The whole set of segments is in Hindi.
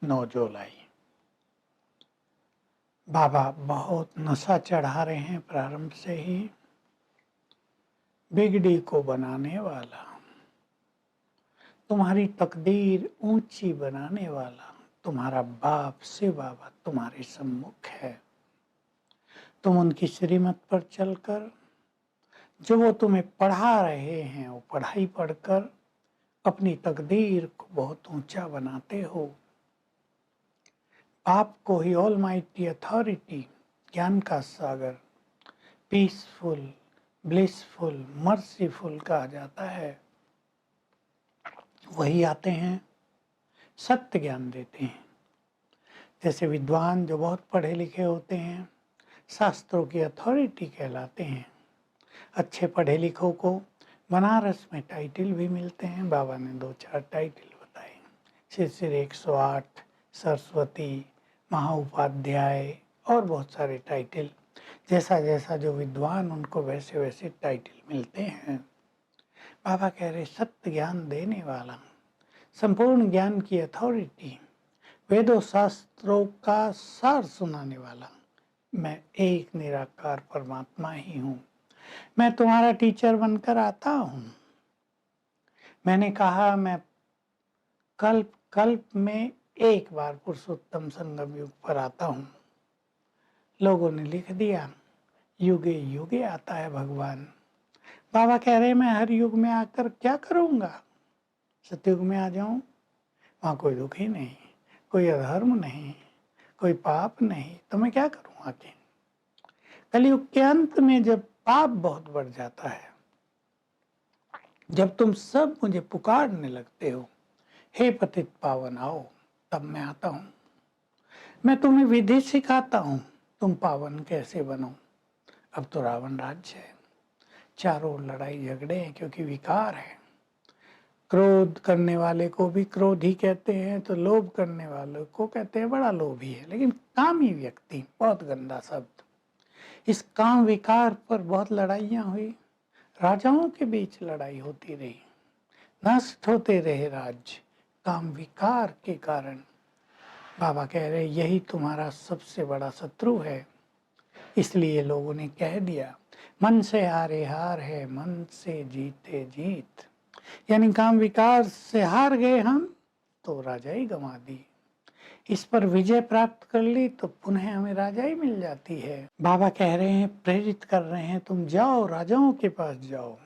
9 जुलाई। बाबा बहुत नशा चढ़ा रहे हैं प्रारंभ से ही। बिगड़ी को बनाने वाला, तुम्हारी तकदीर ऊंची बनाने वाला तुम्हारा बाप शिव बाबा तुम्हारे सम्मुख है। तुम उनकी श्रीमत पर चलकर जो वो तुम्हें पढ़ा रहे हैं वो पढ़ाई पढ़कर अपनी तकदीर को बहुत ऊंचा बनाते हो। बाप को ही ऑलमाइटी अथॉरिटी, ज्ञान का सागर, पीसफुल, ब्लिसफुल, मर्सीफुल कहा जाता है। वही आते हैं, सत्य ज्ञान देते हैं। जैसे विद्वान जो बहुत पढ़े लिखे होते हैं शास्त्रों की अथॉरिटी कहलाते हैं। अच्छे पढ़े लिखों को बनारस में टाइटल भी मिलते हैं। बाबा ने 2-4 टाइटल बताए, श्री 108, सरस्वती, महाउपाध्याय और बहुत सारे टाइटल। जैसा जैसा जो विद्वान उनको वैसे वैसे टाइटल मिलते हैं। बाबा कह रहे सत्य ज्ञान देने वाला, संपूर्ण ज्ञान की अथॉरिटी, वेदों शास्त्रों का सार सुनाने वाला मैं एक निराकार परमात्मा ही हूँ। मैं तुम्हारा टीचर बनकर आता हूँ। मैंने कहा मैं कल्प कल्प में एक बार पुरुषोत्तम संगम युग पर आता हूँ। लोगों ने लिख दिया युगे युगे आता है भगवान। बाबा कह रहे मैं हर युग में आकर क्या करूँगा? सतयुग में आ जाऊँ, वहाँ कोई दुखी नहीं, कोई अधर्म नहीं, कोई पाप नहीं, तो मैं क्या करूँ आके? कलयुग के अंत में जब पाप बहुत बढ़ जाता है, जब तुम सब मुझे पुकारने लगते हो, हे पतित पावन आओ, तब मैं आता हूँ। मैं तुम्हें विधि सिखाता हूँ, तुम पावन कैसे बनो। अब तो रावण राज्य है, चारों ओर लड़ाई झगड़े हैं क्योंकि विकार है। क्रोध करने वाले को भी क्रोधी कहते हैं, तो लोभ करने वाले को कहते हैं बड़ा लोभी है। लेकिन कामी व्यक्ति बहुत गंदा शब्द। इस काम विकार पर बहुत लड़ाइयाँ हुई, राजाओं के बीच लड़ाई होती रही, नष्ट होते रहे राज्य काम विकार के कारण। बाबा कह रहे यही तुम्हारा सबसे बड़ा शत्रु है। इसलिए लोगों ने कह दिया मन से हारे हार है, मन से जीते जीत। यानी काम विकार से हार गए हम तो राजाई गंवा दी, इस पर विजय प्राप्त कर ली तो पुनः हमें राजाई मिल जाती है। बाबा कह रहे हैं, प्रेरित कर रहे हैं, तुम जाओ राजाओं के पास जाओ,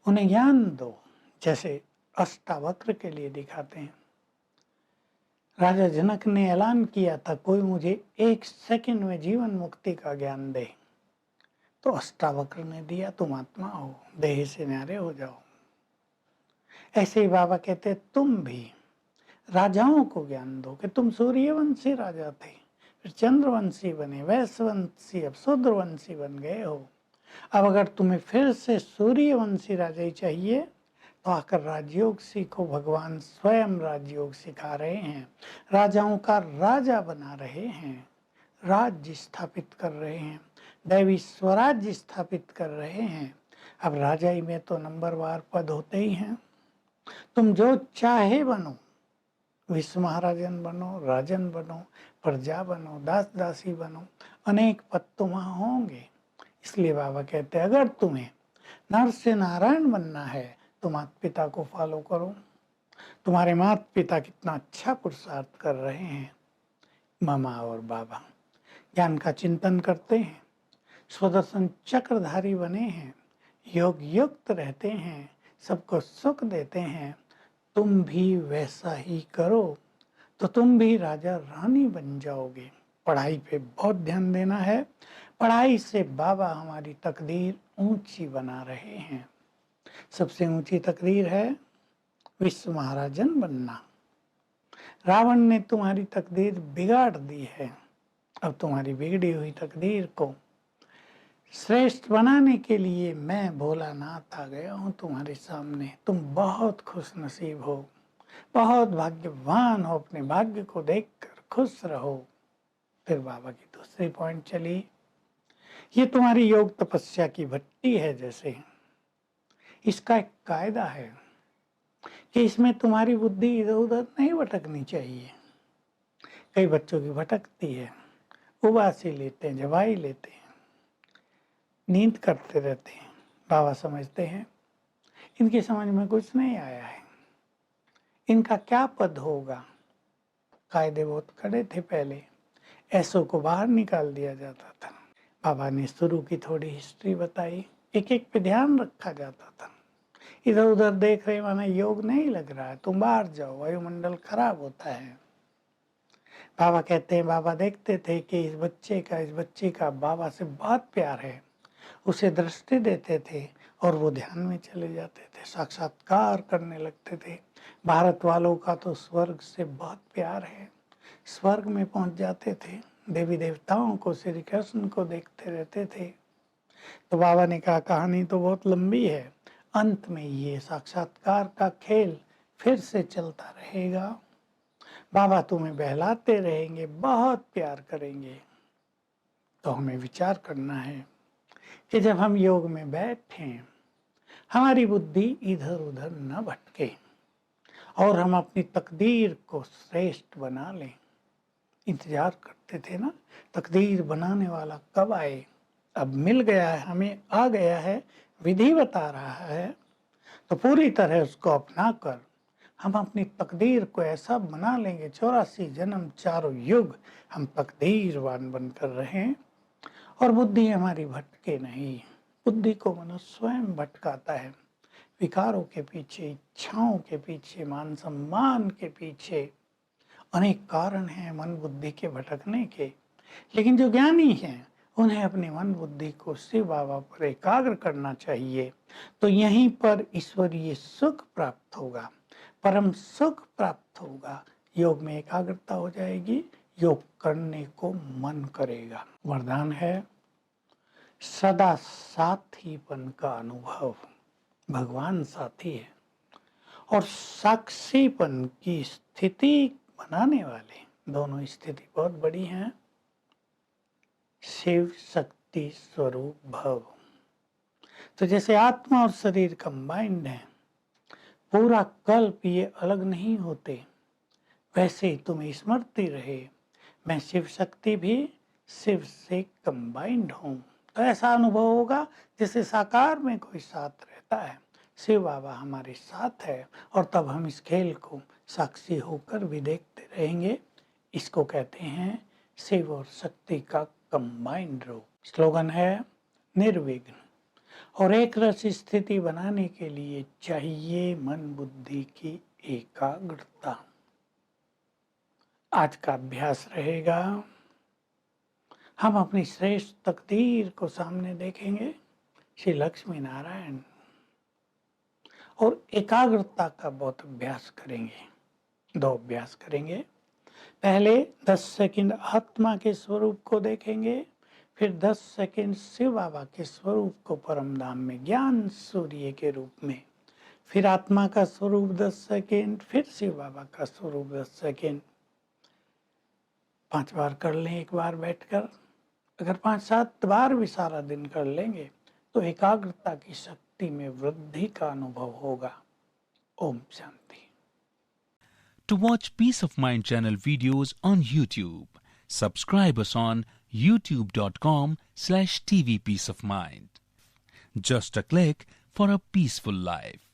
उन्हें ज्ञान दो। जैसे अष्टावक्र के लिए दिखाते हैं। राजा जनक ने ऐलान किया था कोई मुझे 1 सेकंड में जीवन मुक्ति का ज्ञान दे, तो अष्टावक्र ने दिया, तुम आत्मा हो, देह से न्यारे हो जाओ। ऐसे ही बाबा कहते तुम भी राजाओं को ज्ञान दो कि तुम सूर्यवंशी राजा थे, फिर चंद्रवंशी बने, वैश्यवंशी, अब शूद्रवंशी बन गए हो। अब अगर तुम्हें फिर से सूर्यवंशी राजा ही चाहिए तो आकर राजयोग सीखो। भगवान स्वयं राजयोग सिखा रहे हैं, राजाओं का राजा बना रहे हैं, राज्य स्थापित कर रहे हैं, दैवी स्वराज्य स्थापित कर रहे हैं। अब राजाई में तो नंबरवार पद होते ही हैं। तुम जो चाहे बनो, विश्व महाराजन बनो, राजन बनो, प्रजा बनो, दास दासी बनो, अनेक पद तो वहाँ होंगे। इसलिए बाबा कहते हैं अगर तुम्हें नर से नारायण बनना है तो माता पिता को फॉलो करो। तुम्हारे माता पिता कितना अच्छा पुरुषार्थ कर रहे हैं। मामा और बाबा ज्ञान का चिंतन करते हैं, स्वदर्शन चक्रधारी बने हैं, योग युक्त रहते हैं, सबको सुख देते हैं। तुम भी वैसा ही करो तो तुम भी राजा रानी बन जाओगे। पढ़ाई पे बहुत ध्यान देना है। पढ़ाई से बाबा हमारी तकदीर ऊंची बना रहे हैं। सबसे ऊंची तकदीर है विश्व महाराजन बनना। रावण ने तुम्हारी तकदीर बिगाड़ दी है। अब तुम्हारी बिगड़ी हुई तकदीर को श्रेष्ठ बनाने के लिए मैं भोलानाथ आ गया हूँ तुम्हारे सामने। तुम बहुत खुश नसीब हो, बहुत भाग्यवान हो, अपने भाग्य को देखकर खुश रहो। फिर बाबा की दूसरी पॉइंट चली, ये तुम्हारी योग तपस्या की भट्टी है। जैसे इसका एक कायदा है, कि इसमें तुम्हारी बुद्धि इधर उधर नहीं भटकनी चाहिए। कई बच्चों की भटकती है, उबासी लेते हैं, जवाई लेते हैं, नींद करते रहते हैं। बाबा समझते हैं इनकी समझ में कुछ नहीं आया है, इनका क्या पद होगा। कायदे बहुत कड़े थे पहले, ऐसों को बाहर निकाल दिया जाता था। बाबा ने शुरू की थोड़ी हिस्ट्री बताई, एक एक पे ध्यान रखा जाता था। इधर उधर देख रहे माना योग नहीं लग रहा है, तुम बाहर जाओ, वायुमंडल खराब होता है। बाबा कहते हैं बाबा देखते थे कि इस बच्चे का बाबा से बहुत प्यार है, उसे दृष्टि देते थे और वो ध्यान में चले जाते थे, साक्षात्कार करने लगते थे। भारत वालों का तो स्वर्ग से बहुत प्यार है, स्वर्ग में पहुंच जाते थे, देवी देवताओं को, श्री कृष्ण को देखते रहते थे। तो बाबा ने कहा कहानी तो बहुत लंबी है, अंत में ये साक्षात्कार का खेल फिर से चलता रहेगा। बाबा तुम्हें बहलाते रहेंगे, बहुत प्यार करेंगे। तो हमें विचार करना है कि जब हम योग में बैठें, हमारी बुद्धि इधर उधर न भटके और हम अपनी तकदीर को श्रेष्ठ बना लें। इंतजार करते थे ना, तकदीर बनाने वाला कब आए। अब मिल गया है, हमें आ गया है, विधि बता रहा है, तो पूरी तरह उसको अपना कर हम अपनी तकदीर को ऐसा बना लेंगे। 84 जन्म 4 युग हम तकदीरवान बनकर रहें और बुद्धि हमारी भटके नहीं। बुद्धि को मनुष्य स्वयं भटकाता है, विकारों के पीछे, इच्छाओं के पीछे, मान सम्मान के पीछे। अनेक कारण हैं मन बुद्धि के भटकने के, लेकिन जो ज्ञानी हैं उन्हें अपने मन बुद्धि को शिव बाबा पर एकाग्र करना चाहिए। तो यहीं पर ईश्वरीय सुख प्राप्त होगा, परम सुख प्राप्त होगा। योग में एकाग्रता हो जाएगी, योग करने को मन करेगा। वरदान है सदा साथीपन का अनुभव। भगवान साथी है और साक्षीपन की स्थिति बनाने वाले, दोनों स्थिति बहुत बड़ी हैं। शिव शक्ति स्वरूप भव। तो जैसे आत्मा और शरीर कंबाइंड है, पूरा कल्प ये अलग नहीं होते, वैसे ही तुम्हें स्मृति रहे मैं शिव शक्ति भी शिव से कंबाइंड हूँ। तो ऐसा अनुभव होगा जैसे साकार में कोई साथ रहता है, शिव बाबा हमारे साथ है और तब हम इस खेल को साक्षी होकर भी देखते रहेंगे। इसको कहते हैं शिव और शक्ति का कंबाइंड रूप। स्लोगन है निर्विघ्न। और एक रस स्थिति बनाने के लिए चाहिए मन बुद्धि की एकाग्रता। आज का अभ्यास रहेगा, हम अपनी श्रेष्ठ तकदीर को सामने देखेंगे, श्री लक्ष्मी नारायण, और एकाग्रता का बहुत अभ्यास करेंगे। 2 अभ्यास करेंगे। पहले 10 सेकंड आत्मा के स्वरूप को देखेंगे, फिर 10 सेकंड शिव बाबा के स्वरूप को परम धाम में ज्ञान सूर्य के रूप में, फिर आत्मा का स्वरूप 10 सेकंड, फिर शिव बाबा का स्वरूप 10 सेकंड। 5 बार कर लें एक बार बैठकर। अगर 5-7 बार भी सारा दिन कर लेंगे तो एकाग्रता की शक्ति में वृद्धि का अनुभव होगा। Om Shanti. To watch Peace of Mind channel videos on YouTube, subscribe us on youtube.com/tvpeaceofmind. Just a click for a peaceful life.